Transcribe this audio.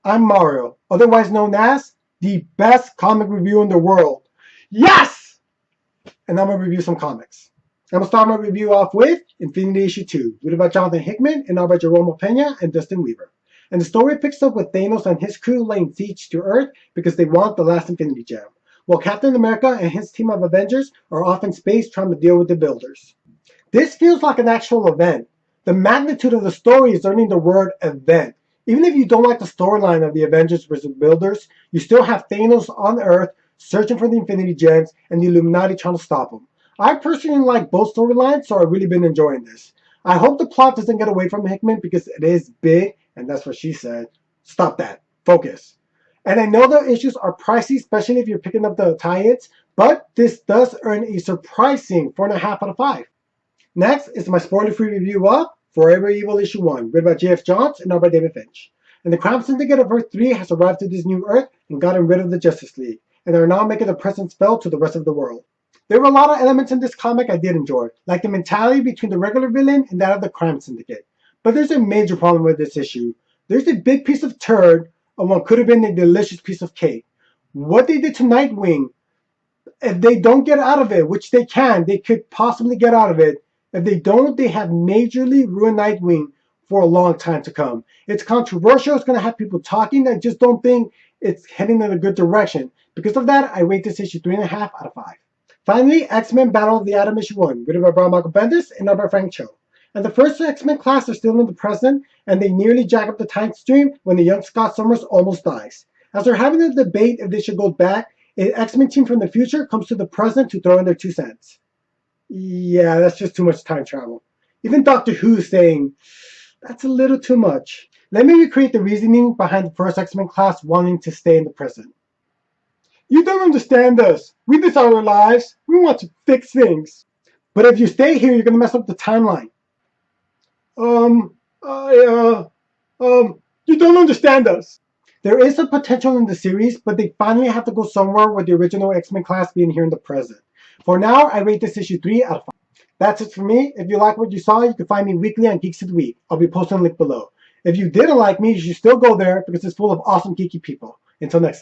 I'm Mario, otherwise known as the best comic review in the world. Yes! And I'm going to review some comics. I'm going to start my review off with Infinity Issue 2, written by Jonathan Hickman and art by Jerome Pena and Dustin Weaver. And the story picks up with Thanos and his crew laying siege to Earth because they want the last Infinity Gem, while Captain America and his team of Avengers are off in space trying to deal with the Builders. This feels like an actual event. The magnitude of the story is earning the word event. Even if you don't like the storyline of the Avengers versus Builders, you still have Thanos on Earth searching for the Infinity Gems and the Illuminati trying to stop him. I personally like both storylines, so I've really been enjoying this. I hope the plot doesn't get away from Hickman because it is big, and that's what she said. Stop that. Focus. And I know the issues are pricey, especially if you're picking up the tie-ins, but this does earn a surprising 4.5 out of 5. Next is my spoiler-free review of Forever Evil Issue 1, written by J.F. Johns and art by David Finch. And the crime syndicate of Earth 3 has arrived to this new Earth and gotten rid of the Justice League, and are now making their presence felt to the rest of the world. There were a lot of elements in this comic I did enjoy, like the mentality between the regular villain and that of the crime syndicate. But there's a major problem with this issue. There's a big piece of turd on what could have been a delicious piece of cake. What they did to Nightwing, if they don't get out of it, which they can, they could possibly get out of it. If they don't, they have majorly ruined Nightwing for a long time to come. It's controversial. It's going to have people talking. I just don't think it's heading in a good direction. Because of that, I rate this issue 3.5 out of 5. Finally, X-Men Battle of the Atom issue 1, written by Brian Michael Bendis and art by Frank Cho. And the first X-Men class are still in the present, and they nearly jack up the time stream when the young Scott Summers almost dies. As they're having a debate if they should go back, an X-Men team from the future comes to the present to throw in their 2 cents. Yeah, that's just too much time travel. Even Doctor Who's saying, that's a little too much. Let me recreate the reasoning behind the first X-Men class wanting to stay in the present. You don't understand us. We design our lives. We want to fix things. But if you stay here, you're going to mess up the timeline. You don't understand us. There is some potential in the series, but they finally have to go somewhere with the original X-Men class being here in the present. For now, I rate this issue 3 out of 5. That's it for me. If you like what you saw, you can find me weekly on Geeks of the Week. I'll be posting a link below. If you didn't like me, you should still go there because it's full of awesome geeky people. Until next time.